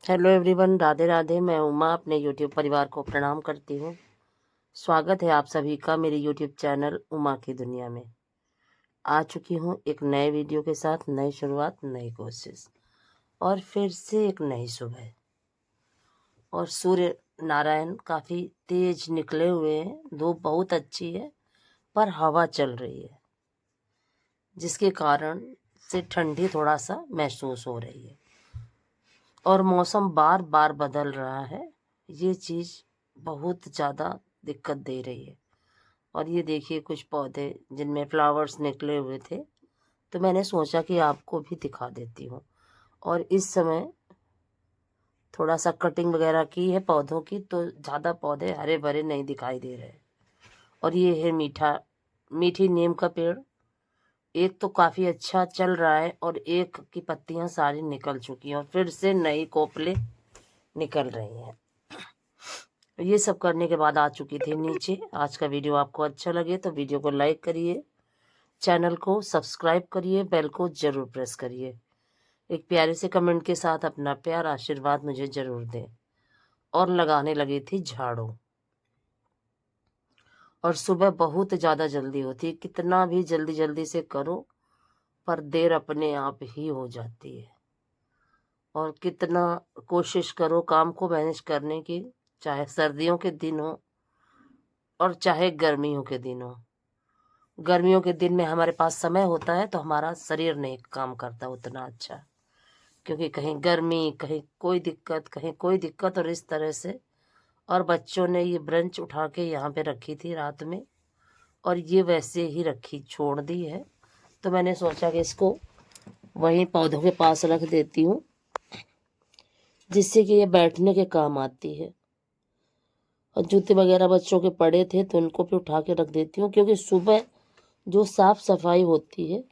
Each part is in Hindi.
Hello everyone, Radhe Radhe. मैं उमा अपने यूट्यूब परिवार को प्रणाम करती हूँ। स्वागत है आप सभी का मेरे यूट्यूब चैनल उमा की दुनिया में। आ चुकी हूँ एक नए वीडियो के साथ, नई शुरुआत, नई कोशिश और फिर से एक नई सुबह। और सूर्य नारायण काफ़ी तेज निकले हुए हैं। धूप बहुत अच्छी है पर हवा चल रही है, जिसके कारण से ठंडी थोड़ा सा महसूस हो रही है और मौसम बार बार बदल रहा है। ये चीज़ बहुत ज़्यादा दिक्कत दे रही है। और ये देखिए कुछ पौधे जिनमें फ्लावर्स निकले हुए थे, तो मैंने सोचा कि आपको भी दिखा देती हूँ। और इस समय थोड़ा सा कटिंग वगैरह की है पौधों की, तो ज़्यादा पौधे हरे भरे नहीं दिखाई दे रहे। और ये है मीठी नीम का पेड़। एक तो काफ़ी अच्छा चल रहा है और एक की पत्तियां सारी निकल चुकी हैं और फिर से नई कोपले निकल रही हैं। ये सब करने के बाद आ चुकी थी नीचे। आज का वीडियो आपको अच्छा लगे तो वीडियो को लाइक करिए, चैनल को सब्सक्राइब करिए, बेल को ज़रूर प्रेस करिए। एक प्यारे से कमेंट के साथ अपना प्यार आशीर्वाद मुझे ज़रूर दें। और लगाने लगी थी झाड़ू। और सुबह बहुत ज़्यादा जल्दी होती है, कितना भी जल्दी जल्दी से करो पर देर अपने आप ही हो जाती है। और कितना कोशिश करो काम को मैनेज करने की, चाहे सर्दियों के दिन हो और चाहे गर्मियों के दिन हो। गर्मियों के दिन में हमारे पास समय होता है तो हमारा शरीर नहीं काम करता उतना अच्छा, क्योंकि कहीं गर्मी, कहीं कोई दिक्कत और इस तरह से। और बच्चों ने ये ब्रंच उठा के यहाँ पे रखी थी रात में और ये वैसे ही रखी छोड़ दी है, तो मैंने सोचा कि इसको वहीं पौधों के पास रख देती हूँ, जिससे कि ये बैठने के काम आती है। और जूते वगैरह बच्चों के पड़े थे तो उनको भी उठा के रख देती हूँ, क्योंकि सुबह जो साफ सफाई होती है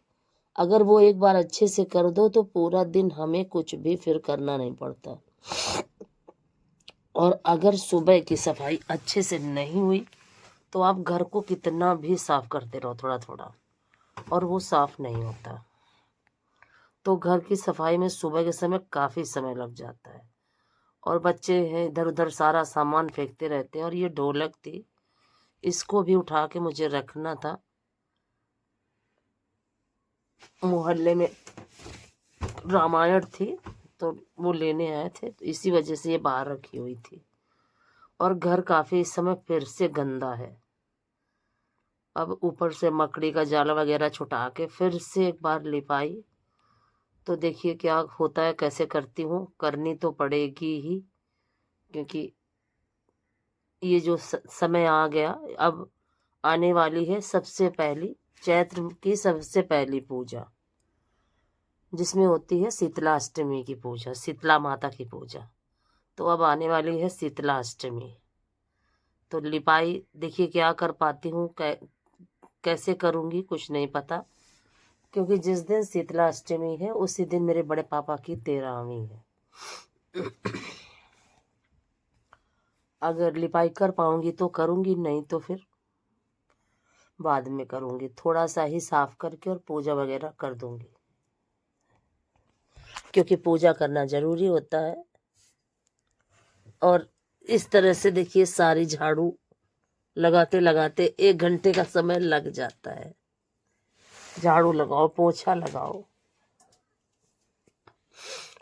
अगर वो एक बार अच्छे से कर दो तो पूरा दिन हमें कुछ भी फिर करना नहीं पड़ता। और अगर सुबह की सफाई अच्छे से नहीं हुई तो आप घर को कितना भी साफ करते रहो थोड़ा थोड़ा, और वो साफ नहीं होता। तो घर की सफाई में सुबह के समय काफ़ी समय लग जाता है। और बच्चे हैं इधर उधर सारा सामान फेंकते रहते हैं। और ये ढोलक थी, इसको भी उठा के मुझे रखना था। मोहल्ले में रामायण थी तो वो लेने आए थे, तो इसी वजह से ये बाहर रखी हुई थी। और घर काफ़ी इस समय फिर से गंदा है। अब ऊपर से मकड़ी का जाला वगैरह छुटा के फिर से एक बार लिपाई, तो देखिए क्या होता है, कैसे करती हूँ। करनी तो पड़ेगी ही, क्योंकि ये जो समय आ गया, अब आने वाली है सबसे पहली चैत्र की सबसे पहली पूजा, जिसमें होती है शीतलाष्टमी की पूजा, शीतला माता की पूजा। तो अब आने वाली है शीतलाष्टमी। तो लिपाई देखिए क्या कर पाती हूँ, कैसे करूँगी कुछ नहीं पता, क्योंकि जिस दिन शीतलाष्टमी है उसी दिन मेरे बड़े पापा की 13वीं है। अगर लिपाई कर पाऊंगी तो करूँगी, नहीं तो फिर बाद में करूँगी। थोड़ा सा ही साफ करके और पूजा वगैरह कर दूँगी, क्योंकि पूजा करना ज़रूरी होता है। और इस तरह से देखिए सारी झाड़ू लगाते लगाते 1 घंटे का समय लग जाता है। झाड़ू लगाओ, पोछा लगाओ,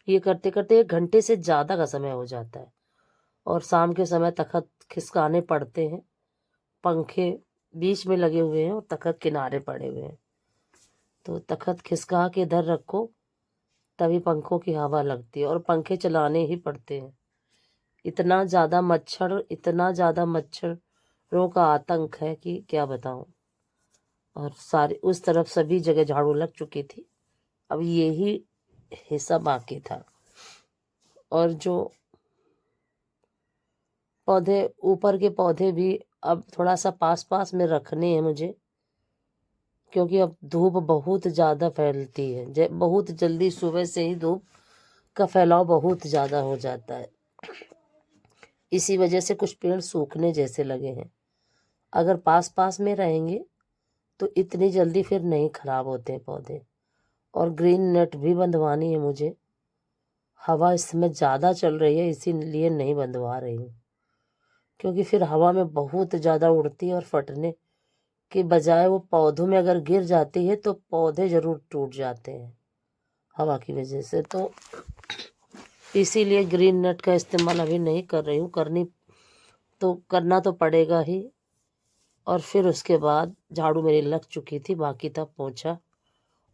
ये करते करते 1 घंटे से ज़्यादा का समय हो जाता है। और शाम के समय तखत खिसकाने पड़ते हैं। पंखे बीच में लगे हुए हैं और तखत किनारे पड़े हुए हैं, तो तखत खिसका के इधर रखो तभी पंखों की हवा लगती है। और पंखे चलाने ही पड़ते हैं। इतना ज़्यादा मच्छरों का आतंक है कि क्या बताऊं। और सारे उस तरफ सभी जगह झाड़ू लग चुकी थी, अब यही हिस्सा बाकी था। और जो पौधे, ऊपर के पौधे भी अब थोड़ा सा पास पास में रखने हैं मुझे, क्योंकि अब धूप बहुत ज़्यादा फैलती है। बहुत जल्दी सुबह से ही धूप का फैलाव बहुत ज़्यादा हो जाता है। इसी वजह से कुछ पेड़ सूखने जैसे लगे हैं। अगर पास पास में रहेंगे तो इतनी जल्दी फिर नहीं खराब होते पौधे। और ग्रीन नेट भी बंधवानी है मुझे, हवा इस समय ज़्यादा चल रही है, इसीलिए नहीं बंधवा रही हूँ, क्योंकि फिर हवा में बहुत ज़्यादा उड़ती है और फटने के बजाय वो पौधों में अगर गिर जाती है तो पौधे ज़रूर टूट जाते हैं हवा की वजह से। तो इसीलिए ग्रीन नेट का इस्तेमाल अभी नहीं कर रही हूँ। करना तो पड़ेगा ही। और फिर उसके बाद झाड़ू मेरी लग चुकी थी, बाकी था पोंछा,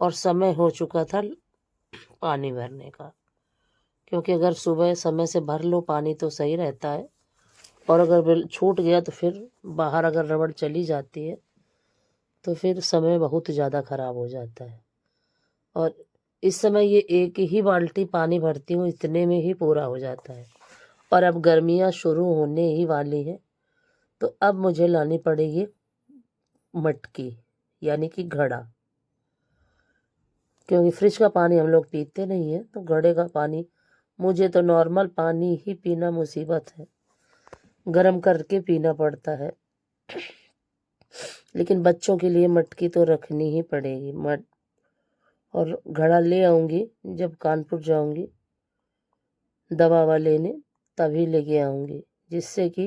और समय हो चुका था पानी भरने का, क्योंकि अगर सुबह समय से भर लो पानी तो सही रहता है, और अगर छूट गया तो फिर बाहर अगर रबड़ चली जाती है तो फिर समय बहुत ज़्यादा ख़राब हो जाता है। और इस समय ये एक ही बाल्टी पानी भरती हूँ, इतने में ही पूरा हो जाता है। और अब गर्मियाँ शुरू होने ही वाली हैं, तो अब मुझे लानी पड़ेगी मटकी, यानी कि घड़ा, क्योंकि फ्रिज का पानी हम लोग पीते नहीं है। तो घड़े का पानी, मुझे तो नॉर्मल पानी ही पीना मुसीबत है, गर्म करके पीना पड़ता है। लेकिन बच्चों के लिए मटकी तो रखनी ही पड़ेगी। और घड़ा ले आऊँगी जब कानपुर जाऊँगी दवा लेने, तभी लेके आऊँगी, जिससे कि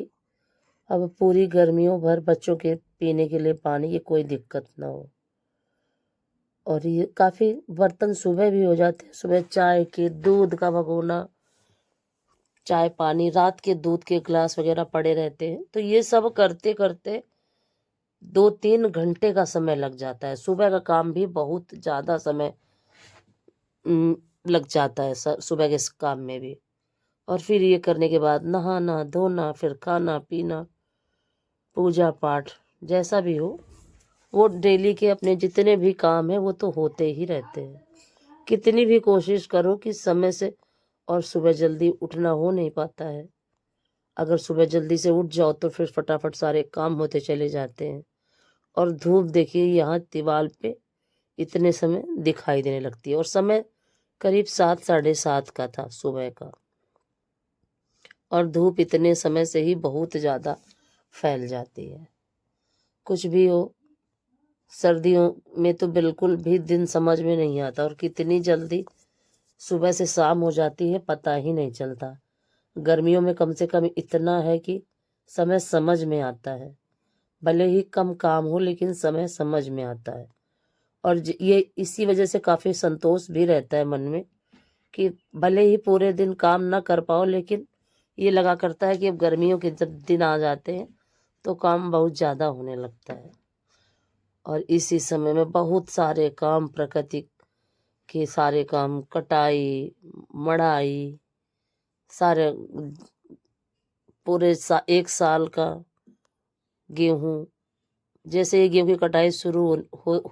अब पूरी गर्मियों भर बच्चों के पीने के लिए पानी की कोई दिक्कत ना हो। और ये काफ़ी बर्तन सुबह भी हो जाते हैं। सुबह चाय के दूध का भगोना, चाय पानी, रात के दूध के गिलास वगैरह पड़े रहते हैं। तो ये सब करते करते 2-3 घंटे का समय लग जाता है। सुबह का काम भी बहुत ज़्यादा समय लग जाता है सुबह के इस काम में भी। और फिर ये करने के बाद नहाना धोना, फिर खाना पीना, पूजा पाठ, जैसा भी हो, वो डेली के अपने जितने भी काम हैं वो तो होते ही रहते हैं। कितनी भी कोशिश करो कि समय से, और सुबह जल्दी उठना हो नहीं पाता है। अगर सुबह जल्दी से उठ जाओ तो फिर फटाफट सारे काम होते चले जाते हैं। और धूप देखिए यहाँ दीवार पे इतने समय दिखाई देने लगती है, और समय करीब 7-7:30 का था सुबह का, और धूप इतने समय से ही बहुत ज़्यादा फैल जाती है। कुछ भी हो, सर्दियों में तो बिल्कुल भी दिन समझ में नहीं आता, और कितनी जल्दी सुबह से शाम हो जाती है पता ही नहीं चलता। गर्मियों में कम से कम इतना है कि समय समझ में आता है, भले ही कम काम हो लेकिन समय समझ में आता है। और ये इसी वजह से काफ़ी संतोष भी रहता है मन में, कि भले ही पूरे दिन काम ना कर पाओ, लेकिन ये लगा करता है कि अब गर्मियों के जब दिन आ जाते हैं तो काम बहुत ज़्यादा होने लगता है। और इसी समय में बहुत सारे काम, प्रकृति के सारे काम, कटाई मढ़ाई, सारे पूरे एक साल का गेहूँ, जैसे ही गेहूँ की कटाई शुरू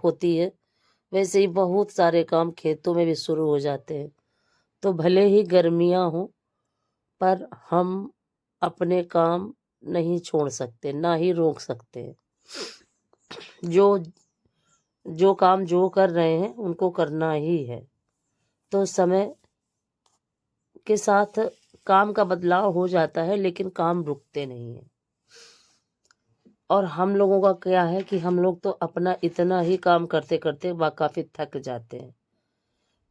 होती है, वैसे ही बहुत सारे काम खेतों में भी शुरू हो जाते हैं। तो भले ही गर्मियाँ हों, पर हम अपने काम नहीं छोड़ सकते, ना ही रोक सकते हैं। जो काम जो कर रहे हैं उनको करना ही है। तो समय के साथ काम का बदलाव हो जाता है, लेकिन काम रुकते नहीं हैं। और हम लोगों का क्या है कि हम लोग तो अपना इतना ही काम करते करते काफ़ी थक जाते हैं,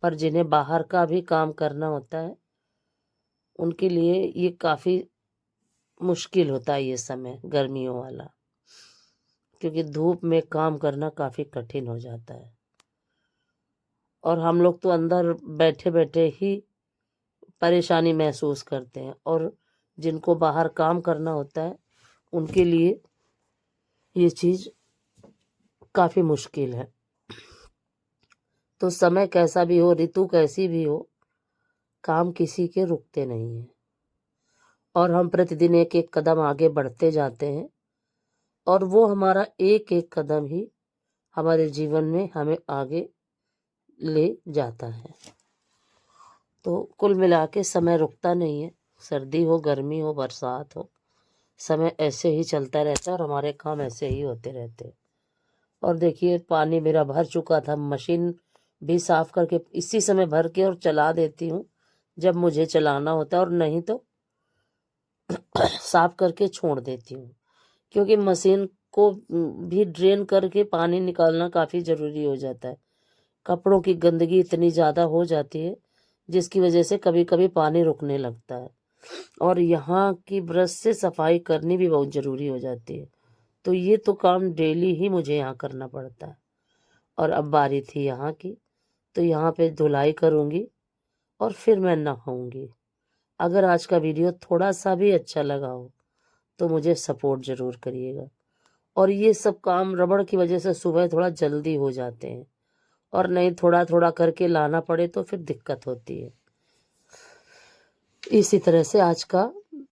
पर जिन्हें बाहर का भी काम करना होता है उनके लिए ये काफ़ी मुश्किल होता है ये समय गर्मियों वाला, क्योंकि धूप में काम करना काफ़ी कठिन हो जाता है। और हम लोग तो अंदर बैठे बैठे ही परेशानी महसूस करते हैं, और जिनको बाहर काम करना होता है उनके लिए ये चीज़ काफ़ी मुश्किल है। तो समय कैसा भी हो, ऋतु कैसी भी हो, काम किसी के रुकते नहीं हैं। और हम प्रतिदिन एक एक कदम आगे बढ़ते जाते हैं, और वो हमारा एक एक कदम ही हमारे जीवन में हमें आगे ले जाता है। तो कुल मिला के समय रुकता नहीं है, सर्दी हो, गर्मी हो, बरसात हो, समय ऐसे ही चलता रहता है, और हमारे काम ऐसे ही होते रहते हैं। और देखिए पानी मेरा भर चुका था, मशीन भी साफ करके इसी समय भर के और चला देती हूँ जब मुझे चलाना होता है, और नहीं तो साफ करके छोड़ देती हूँ, क्योंकि मशीन को भी ड्रेन करके पानी निकालना काफ़ी ज़रूरी हो जाता है। कपड़ों की गंदगी इतनी ज़्यादा हो जाती है, जिसकी वजह से कभी कभी पानी रुकने लगता है। और यहाँ की ब्रश से सफाई करनी भी बहुत ज़रूरी हो जाती है। तो ये तो काम डेली ही मुझे यहाँ करना पड़ता है। और अब बारी थी यहाँ की, तो यहाँ पे धुलाई करूँगी और फिर मैं नहाऊंगी। अगर आज का वीडियो थोड़ा सा भी अच्छा लगा हो तो मुझे सपोर्ट ज़रूर करिएगा। और ये सब काम रबड़ की वजह से सुबह थोड़ा जल्दी हो जाते हैं, और नहीं थोड़ा थोड़ा करके लाना पड़े तो फिर दिक्कत होती है। इसी तरह से आज का